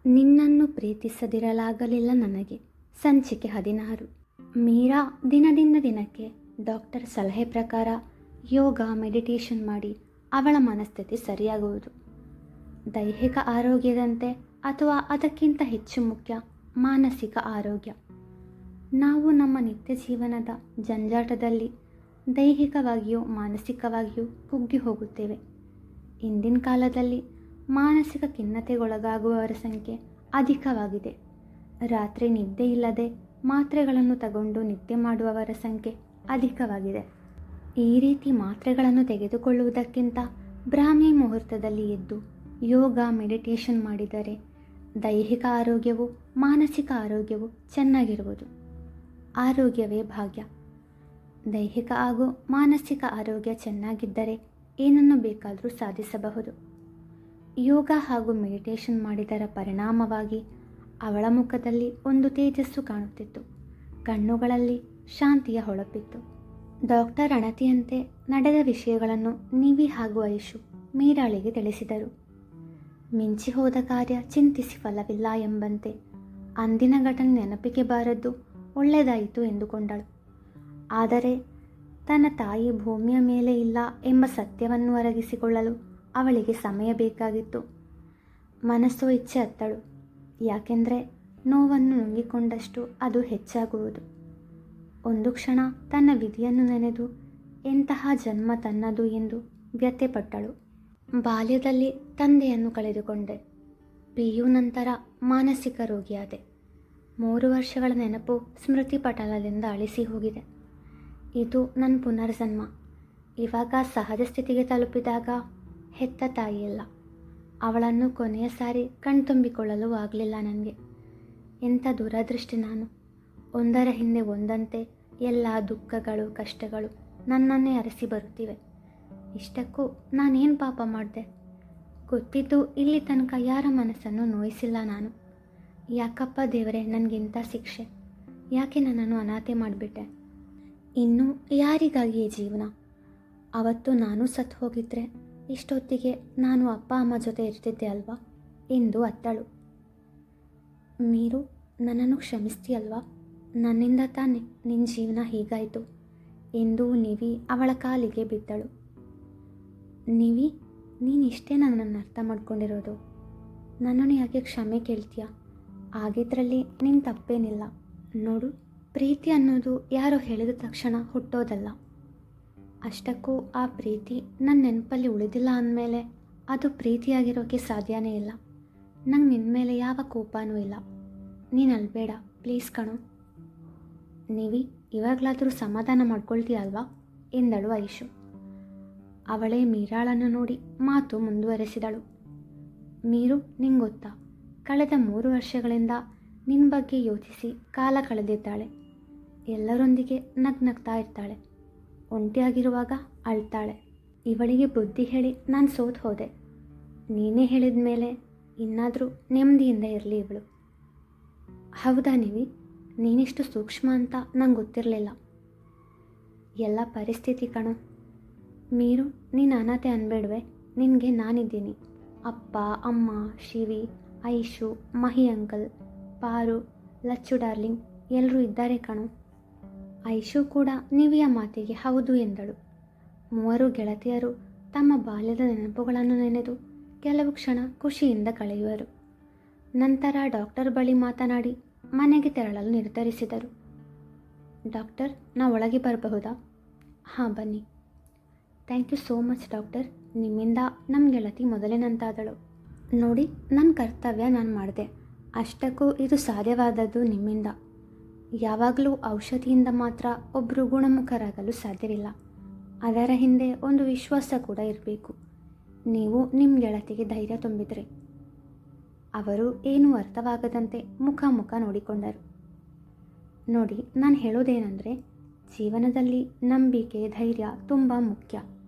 ನಿನ್ನನ್ನು ಪ್ರೀತಿಸದಿರಲಾಗಲಿಲ್ಲ ನನಗೆ. ಸಂಚಿಕೆ 16. ಮೀರಾ ದಿನದಿಂದ ದಿನಕ್ಕೆ ಡಾಕ್ಟರ್ ಸಲಹೆ ಪ್ರಕಾರ ಯೋಗ ಮೆಡಿಟೇಷನ್ ಮಾಡಿ ಅವಳ ಮನಸ್ಥಿತಿ ಸರಿಯಾಗುವುದು. ದೈಹಿಕ ಆರೋಗ್ಯದಂತೆ ಅಥವಾ ಅದಕ್ಕಿಂತ ಹೆಚ್ಚು ಮುಖ್ಯ ಮಾನಸಿಕ ಆರೋಗ್ಯ. ನಾವು ನಮ್ಮ ನಿತ್ಯ ಜೀವನದ ಜಂಜಾಟದಲ್ಲಿ ದೈಹಿಕವಾಗಿಯೂ ಮಾನಸಿಕವಾಗಿಯೂ ಕುಗ್ಗಿ ಹೋಗುತ್ತೇವೆ. ಇಂದಿನ ಕಾಲದಲ್ಲಿ ಮಾನಸಿಕ ಖಿನ್ನತೆಗೊಳಗಾಗುವವರ ಸಂಖ್ಯೆ ಅಧಿಕವಾಗಿದೆ. ರಾತ್ರಿ ನಿದ್ದೆ ಇಲ್ಲದೆ ಮಾತ್ರೆಗಳನ್ನು ತಗೊಂಡು ನಿದ್ದೆ ಮಾಡುವವರ ಸಂಖ್ಯೆ ಅಧಿಕವಾಗಿದೆ. ಈ ರೀತಿ ಮಾತ್ರೆಗಳನ್ನು ತೆಗೆದುಕೊಳ್ಳುವುದಕ್ಕಿಂತ ಬ್ರಾಹ್ಮಿ ಮುಹೂರ್ತದಲ್ಲಿ ಎದ್ದು ಯೋಗ ಮೆಡಿಟೇಷನ್ ಮಾಡಿದರೆ ದೈಹಿಕ ಆರೋಗ್ಯವು ಮಾನಸಿಕ ಆರೋಗ್ಯವು ಚೆನ್ನಾಗಿರುವುದು. ಆರೋಗ್ಯವೇ ಭಾಗ್ಯ. ದೈಹಿಕ ಹಾಗೂ ಮಾನಸಿಕ ಆರೋಗ್ಯ ಚೆನ್ನಾಗಿದ್ದರೆ ಏನನ್ನು ಬೇಕಾದರೂ ಸಾಧಿಸಬಹುದು. ಯೋಗ ಹಾಗೂ ಮೆಡಿಟೇಷನ್ ಮಾಡಿದರ ಪರಿಣಾಮವಾಗಿ ಅವಳ ಮುಖದಲ್ಲಿ ಒಂದು ತೇಜಸ್ಸು ಕಾಣುತ್ತಿತ್ತು. ಕಣ್ಣುಗಳಲ್ಲಿ ಶಾಂತಿಯ ಹೊಳಪಿತ್ತು. ಡಾಕ್ಟರ್ ಅಣತಿಯಂತೆ ನಡೆದ ವಿಷಯಗಳನ್ನು ನಿವಿ ಹಾಗೂ ಐಶು ಮೀರಾಳಿಗೆ ತಿಳಿಸಿದರು. ಮಿಂಚಿ ಹೋದ ಕಾರ್ಯ ಚಿಂತಿಸಿ ಫಲವಿಲ್ಲ ಎಂಬಂತೆ ಅಂದಿನ ಘಟನೆ ನೆನಪಿಗೆ ಬಾರದ್ದು ಒಳ್ಳೆಯದಾಯಿತು ಎಂದುಕೊಂಡಳು. ಆದರೆ ತನ್ನ ತಾಯಿ ಭೂಮಿಯ ಮೇಲೆ ಇಲ್ಲ ಎಂಬ ಸತ್ಯವನ್ನು ಅರಗಿಸಿಕೊಳ್ಳಲು ಅವಳಿಗೆ ಸಮಯ ಬೇಕಾಗಿತ್ತು. ಮನಸ್ಸು ಇಚ್ಛೆ ಅತ್ತಳು. ಯಾಕೆಂದರೆ ನೋವನ್ನು ನುಂಗಿಕೊಂಡಷ್ಟು ಅದು ಹೆಚ್ಚಾಗುವುದು. ಒಂದು ಕ್ಷಣ ತನ್ನ ವಿಧಿಯನ್ನು ನೆನೆದು ಎಂತಹ ಜನ್ಮ ತನ್ನದು ಎಂದು ವ್ಯಥೆಪಟ್ಟಳು. ಬಾಲ್ಯದಲ್ಲಿ ತಂದೆಯನ್ನು ಕಳೆದುಕೊಂಡೆ. PU ನಂತರ ಮಾನಸಿಕ ರೋಗಿಯಾದೆ. 3 ವರ್ಷಗಳ ನೆನಪು ಸ್ಮೃತಿ ಪಟಲದಿಂದ ಅಳಿಸಿ ಹೋಗಿದೆ. ಇದು ನನ್ನ ಪುನರ್ಜನ್ಮ. ಇವಾಗ ಸಹಜ ಸ್ಥಿತಿಗೆ ತಲುಪಿದಾಗ ಹೆತ್ತ ತಾಯಿಯಲ್ಲ. ಅವಳನ್ನು ಕೊನೆಯ ಸಾರಿ ಕಣ್ತುಂಬಿಕೊಳ್ಳಲು ಆಗಲಿಲ್ಲ ನನಗೆ. ಎಂಥ ದುರದೃಷ್ಟಿ ನಾನು. ಒಂದರ ಹಿಂದೆ ಒಂದಂತೆ ಎಲ್ಲ ದುಃಖಗಳು ಕಷ್ಟಗಳು ನನ್ನನ್ನೇ ಅರಸಿ ಬರುತ್ತಿವೆ. ಇಷ್ಟಕ್ಕೂ ನಾನೇನು ಪಾಪ ಮಾಡಿದೆ? ಗೊತ್ತಿದ್ದು ಇಲ್ಲಿ ತನಕ ಯಾರ ಮನಸ್ಸನ್ನು ನೋಯಿಸಿಲ್ಲ ನಾನು. ಯಾಕಪ್ಪ ದೇವರೇ ನನಗಿಂಥ ಶಿಕ್ಷೆ? ಯಾಕೆ ನನ್ನನ್ನು ಅನಾಥೆ ಮಾಡಿಬಿಟ್ಟೆ? ಇನ್ನು ಯಾರಿಗಾಗಿ ಈ ಜೀವನ? ಅವತ್ತು ನಾನು ಸತ್ತು ಹೋಗಿದ್ರೆ ಇಷ್ಟೊತ್ತಿಗೆ ನಾನು ಅಪ್ಪ ಅಮ್ಮ ಜೊತೆ ಇರ್ತಿದ್ದೆ ಅಲ್ವಾ ಎಂದು ಅತ್ತಳು. ಮೀರು, ನನ್ನನ್ನು ಕ್ಷಮಿಸ್ತೀಯಲ್ವಾ? ನನ್ನಿಂದ ತಾನೇ ನಿನ್ನ ಜೀವನ ಹೀಗಾಯಿತು ಎಂದು ನಿವಿ ಅವಳ ಕಾಲಿಗೆ ಬಿದ್ದಳು. ನಿವಿ, ನೀನಿಷ್ಟೇ ನನ್ನನ್ನು ಅರ್ಥ ಮಾಡ್ಕೊಂಡಿರೋದು. ನನ್ನನ್ನು ಯಾಕೆ ಕ್ಷಮೆ ಕೇಳ್ತೀಯ? ಆಗಿದ್ರಲ್ಲಿ ನಿನ್ನ ತಪ್ಪೇನಿಲ್ಲ. ನೋಡು, ಪ್ರೀತಿ ಅನ್ನೋದು ಯಾರೋ ಹೇಳಿದ ತಕ್ಷಣ ಹುಟ್ಟೋದಲ್ಲ. ಅಷ್ಟಕ್ಕೂ ಆ ಪ್ರೀತಿ ನನ್ನ ನೆನಪಲ್ಲಿ ಉಳಿದಿಲ್ಲ ಅಂದಮೇಲೆ ಅದು ಪ್ರೀತಿಯಾಗಿರೋಕ್ಕೆ ಸಾಧ್ಯನೇ ಇಲ್ಲ. ನಂಗೆ ನಿನ್ನ ಮೇಲೆ ಯಾವ ಕೋಪನೂ ಇಲ್ಲ. ನೀನು ಅಲ್ಬೇಡ ಪ್ಲೀಸ್ ಕಣೋ. ನಿವಿ, ಇವಾಗಲಾದರೂ ಸಮಾಧಾನ ಮಾಡ್ಕೊಳ್ತೀಯ ಅಲ್ವಾ ಎಂದಳು ಐಶು. ಅವಳೇ ಮೀರಾಳನ್ನು ನೋಡಿ ಮಾತು ಮುಂದುವರೆಸಿದಳು. ಮೀರು, ನಿಂಗೆ ಗೊತ್ತಾ, ಕಳೆದ 3 ವರ್ಷಗಳಿಂದ ನಿನ್ನ ಬಗ್ಗೆ ಯೋಚಿಸಿ ಕಾಲ ಕಳೆದಿದ್ದಾಳೆ. ಎಲ್ಲರೊಂದಿಗೆ ನಗ್ನಗ್ತಾ ಇರ್ತಾಳೆ. ಒಂಟಿಯಾಗಿರುವಾಗ ಅಳ್ತಾಳೆ. ಇವಳಿಗೆ ಬುದ್ಧಿ ಹೇಳಿ ನಾನು ಸೋತು ಹೋದೆ. ನೀನೇ ಹೇಳಿದ ಮೇಲೆ ಇನ್ನಾದರೂ ನೆಮ್ಮದಿಯಿಂದ ಇರಲಿ ಇವಳು. ಹೌದಾ ನಿವಿ? ನೀನಿಷ್ಟು ಸೂಕ್ಷ್ಮ ಅಂತ ನಂಗೆ ಗೊತ್ತಿರಲಿಲ್ಲ. ಎಲ್ಲ ಪರಿಸ್ಥಿತಿ ಕಣೋ. ಮೀರು, ನೀನು ಅನಾಥೆ ಅನ್ಬೇಡ್ವೆ. ನಿನಗೆ ನಾನಿದ್ದೀನಿ. ಅಪ್ಪ ಅಮ್ಮ, ಶಿವಿ, ಐಶು, ಮಹಿ ಅಂಕಲ್, ಪಾರು, ಲಚ್ಚು ಡಾರ್ಲಿಂಗ್ ಎಲ್ಲರೂ ಇದ್ದಾರೆ ಕಣೋ. ಐಶು ಕೂಡ ನಿವಿಯ ಮಾತಿಗೆ ಹೌದು ಎಂದಳು. 3 ಗೆಳತಿಯರು ತಮ್ಮ ಬಾಲ್ಯದ ನೆನಪುಗಳನ್ನು ನೆನೆದು ಕೆಲವು ಕ್ಷಣ ಖುಷಿಯಿಂದ ಕಳೆಯುವರು. ನಂತರ ಡಾಕ್ಟರ್ ಬಳಿ ಮಾತನಾಡಿ ಮನೆಗೆ ತೆರಳಲು ನಿರ್ಧರಿಸಿದರು. ಡಾಕ್ಟರ್, ನಾ ಒಳಗೆ ಬರಬಹುದಾ? ಹಾಂ ಬನ್ನಿ. Thank you so much doctor. ನಿಮ್ಮಿಂದ ನಮ್ಮ ಗೆಳತಿ ಮೊದಲಿನಂತಾದಳು. ನೋಡಿ, ನನ್ನ ಕರ್ತವ್ಯ ನಾನು ಮಾಡಿದೆ. ಅಷ್ಟಕ್ಕೂ ಇದು ಸಾಧ್ಯವಾದದ್ದು ನಿಮ್ಮಿಂದ. ಯಾವಾಗಲೂ ಔಷಧಿಯಿಂದ ಮಾತ್ರ ಒಬ್ಬರು ಗುಣಮುಖರಾಗಲು ಸಾಧ್ಯವಿಲ್ಲ. ಅದರ ಹಿಂದೆ ಒಂದು ವಿಶ್ವಾಸ ಕೂಡ ಇರಬೇಕು. ನೀವು ನಿಮ್ಮ ಗೆಳತಿಗೆ ಧೈರ್ಯ ತುಂಬಿದ್ರಿ. ಅವರು ಏನೂ ಅರ್ಥವಾಗದಂತೆ ಮುಖ ನೋಡಿಕೊಂಡರು. ನೋಡಿ, ನಾನು ಹೇಳೋದೇನೆಂದರೆ, ಜೀವನದಲ್ಲಿ ನಂಬಿಕೆ ಧೈರ್ಯ ತುಂಬ ಮುಖ್ಯ.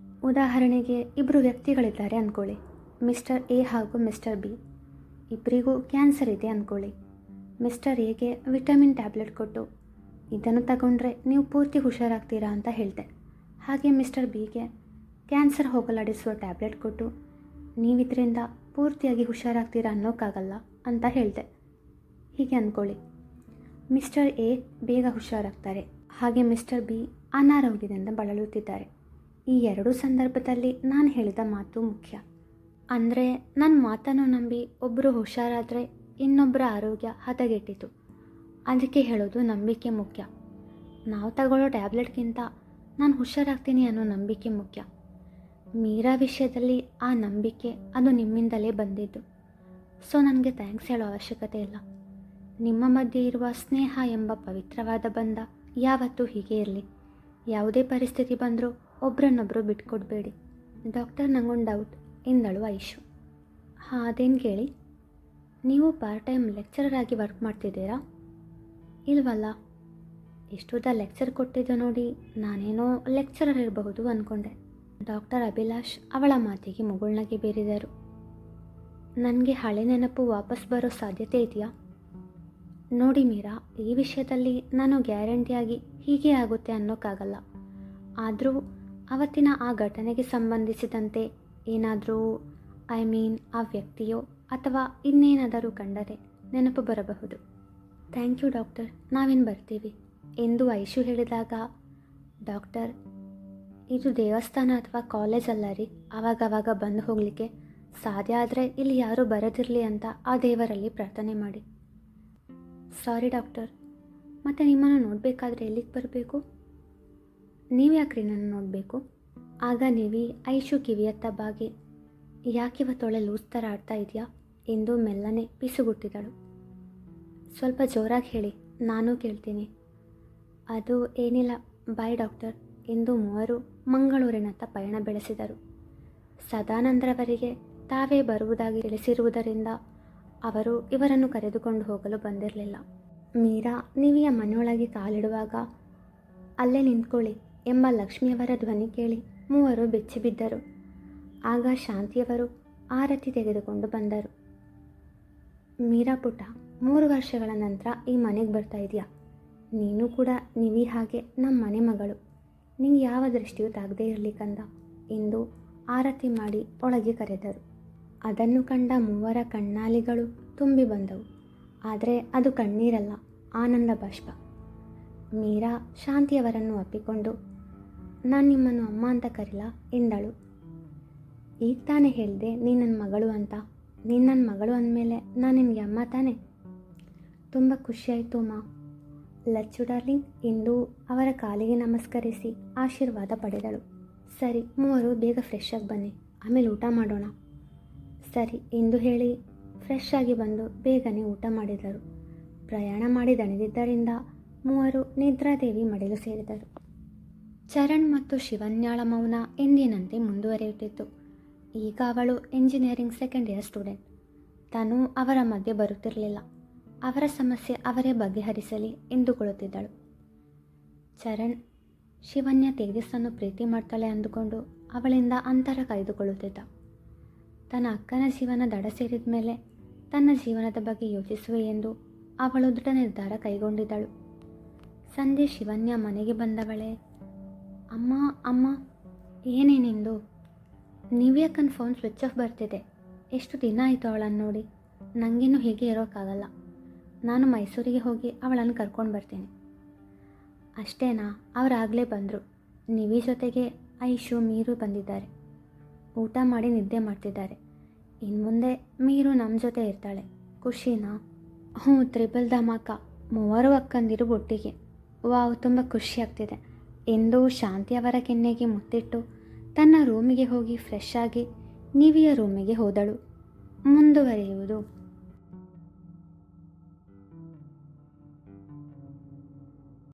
ಉದಾಹರಣೆಗೆ 2 ವ್ಯಕ್ತಿಗಳಿದ್ದಾರೆ ಅಂದ್ಕೊಳ್ಳಿ. ಮಿಸ್ಟರ್ ಎ ಹಾಗೂ ಮಿಸ್ಟರ್ ಬಿ. ಇಬ್ಬರಿಗೂ ಕ್ಯಾನ್ಸರ್ ಇದೆ ಅಂದ್ಕೊಳ್ಳಿ. ಮಿಸ್ಟರ್ ಎಗೆ ವಿಟಮಿನ್ ಟ್ಯಾಬ್ಲೆಟ್ ಕೊಟ್ಟು ಇದನ್ನು ತಗೊಂಡ್ರೆ ನೀವು ಪೂರ್ತಿ ಹುಷಾರಾಗ್ತೀರಾ ಅಂತ ಹೇಳಿದೆ. ಹಾಗೆ ಮಿಸ್ಟರ್ ಬಿಗೆ ಕ್ಯಾನ್ಸರ್ ಹೋಗಲಾಡಿಸುವ ಟ್ಯಾಬ್ಲೆಟ್ ಕೊಟ್ಟು ನೀವಿದರಿಂದ ಪೂರ್ತಿಯಾಗಿ ಹುಷಾರಾಗ್ತೀರಾ ಅನ್ನೋಕ್ಕಾಗಲ್ಲ. ಅಂತ ಹೇಳಿದೆ. ಹೀಗೆ ಅಂದ್ಕೊಳ್ಳಿ, ಮಿಸ್ಟರ್ ಎ ಬೇಗ ಹುಷಾರಾಗ್ತಾರೆ, ಹಾಗೆ ಮಿಸ್ಟರ್ ಬಿ ಅನಾರೋಗ್ಯದಿಂದ ಬಳಲುತ್ತಿದ್ದಾರೆ. ಈ ಎರಡೂ ಸಂದರ್ಭದಲ್ಲಿ ನಾನು ಹೇಳಿದ ಮಾತು ಮುಖ್ಯ. ಅಂದರೆ ನನ್ನ ಮಾತನ್ನು ನಂಬಿ ಒಬ್ಬರು ಹುಷಾರಾದರೆ ಇನ್ನೊಬ್ಬರ ಆರೋಗ್ಯ ಹದಗೆಟ್ಟಿತು. ಅದಕ್ಕೆ ಹೇಳೋದು ನಂಬಿಕೆ ಮುಖ್ಯ. ನಾವು ತಗೊಳ್ಳೋ ಟ್ಯಾಬ್ಲೆಟ್ಗಿಂತ ನಾನು ಹುಷಾರಾಗ್ತೀನಿ ಅನ್ನೋ ನಂಬಿಕೆ ಮುಖ್ಯ. ಮೀರಾ ವಿಷಯದಲ್ಲಿ ಆ ನಂಬಿಕೆ ಅದು ನಿಮ್ಮಿಂದಲೇ ಬಂದಿದ್ದು. ಸೊ ನನಗೆ ಥ್ಯಾಂಕ್ಸ್ ಹೇಳೋ ಅವಶ್ಯಕತೆ ಇಲ್ಲ. ನಿಮ್ಮ ಮಧ್ಯೆ ಇರುವ ಸ್ನೇಹ ಎಂಬ ಪವಿತ್ರವಾದ ಬಂಧ ಯಾವತ್ತೂ ಹೀಗೆ ಇರಲಿ. ಯಾವುದೇ ಪರಿಸ್ಥಿತಿ ಬಂದರೂ ಒಬ್ರನ್ನೊಬ್ಬರು ಬಿಟ್ಕೊಡ್ಬೇಡಿ. ಡಾಕ್ಟರ್, ನಂಗೊಂದು ಡೌಟ್ ಎಂದಳು ಐಶು. ಹಾಂ, ಅದೇನು ಕೇಳಿ. ನೀವು ಪಾರ್ಟ್ ಟೈಮ್ ಲೆಕ್ಚರರ್ ಆಗಿ ವರ್ಕ್ ಮಾಡ್ತಿದ್ದೀರಾ? ಇಲ್ವಲ್ಲ. ಇಷ್ಟುದ ಲೆಕ್ಚರ್ ಕೊಟ್ಟಿದ್ದು ನೋಡಿ ನಾನೇನೋ ಲೆಕ್ಚರರ್ ಇರಬಹುದು ಅಂದ್ಕೊಂಡೆ. ಡಾಕ್ಟರ್ ಅಭಿಲಾಷ್ ಅವಳ ಮಾತಿಗೆ ಮುಗುಳ್ನಗೆ ಬೀರಿದರು. ನನಗೆ ಹಳೆ ನೆನಪು ವಾಪಸ್ ಬರೋ ಸಾಧ್ಯತೆ ಇದೆಯಾ? ನೋಡಿ ಮೀರಾ, ಈ ವಿಷಯದಲ್ಲಿ ನಾನು ಗ್ಯಾರಂಟಿಯಾಗಿ ಹೀಗೆ ಆಗುತ್ತೆ ಅನ್ನೋಕ್ಕಾಗಲ್ಲ. ಆದರೂ ಅವತ್ತಿನ ಆ ಘಟನೆಗೆ ಸಂಬಂಧಿಸಿದಂತೆ ಏನಾದರೂ ಆ ವ್ಯಕ್ತಿಯೋ ಅಥವಾ ಇನ್ನೇನಾದರೂ ಕಂಡರೆ ನೆನಪು ಬರಬಹುದು. ಥ್ಯಾಂಕ್ ಯು ಡಾಕ್ಟರ್, ನಾವೇನು ಬರ್ತೀವಿ ಎಂದು ಐಶು ಹೇಳಿದಾಗ, ಡಾಕ್ಟರ್, ಇದು ದೇವಸ್ಥಾನ ಅಥವಾ ಕಾಲೇಜ್ ಅಲ್ಲ ರೀ, ಆವಾಗವಾಗ ಬಂದು ಹೋಗಲಿಕ್ಕೆ. ಸಾಧ್ಯ ಆದರೆ ಇಲ್ಲಿ ಯಾರೂ ಬರೋದಿರಲಿ ಅಂತ ಆ ದೇವರಲ್ಲಿ ಪ್ರಾರ್ಥನೆ ಮಾಡಿ. ಸಾರಿ ಡಾಕ್ಟರ್, ಮತ್ತು ನಿಮ್ಮನ್ನು ನೋಡಬೇಕಾದ್ರೆ ಎಲ್ಲಿಗೆ ಬರಬೇಕು? ನೀವು ಯಾಕ್ರಿ ನನ್ನ ನೋಡಬೇಕು? ಆಗ ನೀವಿ ಐಶು ಕಿವಿಯತ್ತ ಬಾಗಿ, ಯಾಕಿವತ್ತೊಳೆ ಲೂಸ್ ಥರ ಆಡ್ತಾ ಇದೆಯಾ ಎಂದು ಮೆಲ್ಲನೆ ಪಿಸುಗುಟ್ಟಿದಳು. ಸ್ವಲ್ಪ ಜೋರಾಗಿ ಹೇಳಿ, ನಾನೂ ಕೇಳ್ತೀನಿ. ಅದು ಏನಿಲ್ಲ, ಬಾಯ್ ಡಾಕ್ಟರ್ ಎಂದು ಮೂವರು ಮಂಗಳೂರಿನತ್ತ ಪಯಣ ಬೆಳೆಸಿದರು. ಸದಾನಂದ್ರವರಿಗೆ ತಾವೇ ಬರುವುದಾಗಿ ತಿಳಿಸಿರುವುದರಿಂದ ಅವರು ಇವರನ್ನು ಕರೆದುಕೊಂಡು ಹೋಗಲು ಬಂದಿರಲಿಲ್ಲ. ಮೀರಾ ನಿವಿಯ ಮನೆಯೊಳಗೆ ಕಾಲಿಡುವಾಗ, ಅಲ್ಲೇ ನಿಂತ್ಕೊಳ್ಳಿ ಎಂಬ ಲಕ್ಷ್ಮಿಯವರ ಧ್ವನಿ ಕೇಳಿ ಮೂವರು ಬೆಚ್ಚಿಬಿದ್ದರು. ಆಗ ಶಾಂತಿಯವರು ಆರತಿ ತೆಗೆದುಕೊಂಡು ಬಂದರು. ಮೀರಾ ಪುಟ್ಟ, 3 ವರ್ಷಗಳ ನಂತರ ಈ ಮನೆಗೆ ಬರ್ತಾ ಇದೆಯಾ? ನೀನು ಕೂಡ ನಿವಿ ಹಾಗೆ ನಮ್ಮ ಮನೆ ಮಗಳು. ನಿಂಗೆ ಯಾವ ದೃಷ್ಟಿಯೂ ತಾಗದೇ ಇರಲಿ ಕಂದ ಎಂದು ಆರತಿ ಮಾಡಿ ಒಳಗೆ ಕರೆದರು. ಅದನ್ನು ಕಂಡ ಮೂವರ ಕಣ್ಣಾಲಿಗಳು ತುಂಬಿ ಬಂದವು. ಆದರೆ ಅದು ಕಣ್ಣೀರಲ್ಲ, ಆನಂದ ಬಾಷ್ಪ. ಮೀರಾ ಶಾಂತಿಯವರನ್ನು ಅಪ್ಪಿಕೊಂಡು, ನಾನು ನಿಮ್ಮನ್ನು ಅಮ್ಮ ಅಂತ ಕರಿಲ್ಲ ಎಂದಳು. ಈಗ ತಾನೇ ಹೇಳಿದೆ ನೀನು ನನ್ನ ಮಗಳು ಅಂತ. ನೀನು ನನ್ನ ಮಗಳು ಅಂದಮೇಲೆ ನಾನು ನಿನಗೆ ಅಮ್ಮ ತಾನೆ. ತುಂಬ ಖುಷಿಯಾಯಿತು ಅಮ್ಮ. ಲಚ್ಚು ಡಾರ್ಲಿಂಗ್ ಎಂದು ಅವರ ಕಾಲಿಗೆ ನಮಸ್ಕರಿಸಿ ಆಶೀರ್ವಾದ ಪಡೆದಳು. ಸರಿ, ಮೂವರು ಬೇಗ ಫ್ರೆಶ್ ಆಗಿ ಬನ್ನಿ, ಆಮೇಲೆ ಊಟ ಮಾಡೋಣ. ಸರಿ ಎಂದು ಹೇಳಿ ಫ್ರೆಶ್ ಆಗಿ ಬಂದು ಬೇಗನೆ ಊಟ ಮಾಡಿದರು. ಪ್ರಯಾಣ ಮಾಡಿ ದಣಿದಿದ್ದರಿಂದ ಮೂವರು ನಿದ್ರಾದೇವಿ ಮಡಿಲು ಸೇರಿದರು. ಚರಣ್ ಮತ್ತು ಶಿವನ್ಯಾಳ ಮೌನ ಎಂದಿನಂತೆ ಮುಂದುವರಿಯುತ್ತಿತ್ತು. ಈಗ ಅವಳು ಎಂಜಿನಿಯರಿಂಗ್ 2nd ಇಯರ್ ಸ್ಟೂಡೆಂಟ್. ತಾನು ಅವರ ಮಧ್ಯೆ ಬರುತ್ತಿರಲಿಲ್ಲ. ಅವರ ಸಮಸ್ಯೆ ಅವರೇ ಬಗೆಹರಿಸಲಿ ಎಂದುಕೊಳ್ಳುತ್ತಿದ್ದಳು. ಚರಣ್ ಶಿವನ್ಯ ತೇಜಸ್ಸನ್ನು ಪ್ರೀತಿ ಮಾಡ್ತಾಳೆ ಅಂದುಕೊಂಡು ಅವಳಿಂದ ಅಂತರ ಕಾಯ್ದುಕೊಳ್ಳುತ್ತಿದ್ದ. ತನ್ನ ಅಕ್ಕನ ಜೀವನ ದಡ ಸೇರಿದ ಮೇಲೆ ತನ್ನ ಜೀವನದ ಬಗ್ಗೆ ಯೋಚಿಸುವೆ ಎಂದು ಅವಳು ದೃಢ ನಿರ್ಧಾರ ಕೈಗೊಂಡಿದ್ದಳು. ಸಂಜೆ ಶಿವನ್ಯ ಮನೆಗೆ ಬಂದವಳೆ, ಅಮ್ಮ ಅಮ್ಮ ಏನೇನೆಂದು. ನಿವ್ಯಾಕನ ಫೋನ್ ಸ್ವಿಚ್ ಆಫ್ ಬರ್ತಿದೆ. ಎಷ್ಟು ದಿನ ಆಯಿತು ಅವಳನ್ನು ನೋಡಿ. ನನಗಿನ್ನೂ ಹೀಗೆ ಇರೋಕ್ಕಾಗಲ್ಲ. ನಾನು ಮೈಸೂರಿಗೆ ಹೋಗಿ ಅವಳನ್ನು ಕರ್ಕೊಂಡು ಬರ್ತೀನಿ. ಅಷ್ಟೇನಾ? ಅವರಾಗಲೇ ಬಂದರು. ನಿವಿ ಜೊತೆಗೆ ಐಶು ಮೀರು ಬಂದಿದ್ದಾರೆ. ಊಟ ಮಾಡಿ ನಿದ್ದೆ ಮಾಡ್ತಿದ್ದಾರೆ. ಇನ್ನು ಮುಂದೆ ಮೀರು ನಮ್ಮ ಜೊತೆ ಇರ್ತಾಳೆ. ಖುಷಿನಾ? ಹ್ಞೂ, ತ್ರಿಬಲ್ ಧಮಾಕ. ಮೂವರು ಅಕ್ಕಂದಿರು ಒಟ್ಟಿಗೆ. ವಾವ್, ತುಂಬ ಖುಷಿ ಆಗ್ತಿದೆ ಎಂದು ಶಾಂತಿಯವರ ಕೆನ್ನೆಗೆ ಮುತ್ತಿಟ್ಟು ತನ್ನ ರೂಮಿಗೆ ಹೋಗಿ ಫ್ರೆಶ್ ಆಗಿ ನಿವಿಯ ರೂಮಿಗೆ ಹೋದಳು. ಮುಂದುವರಿಯುವುದು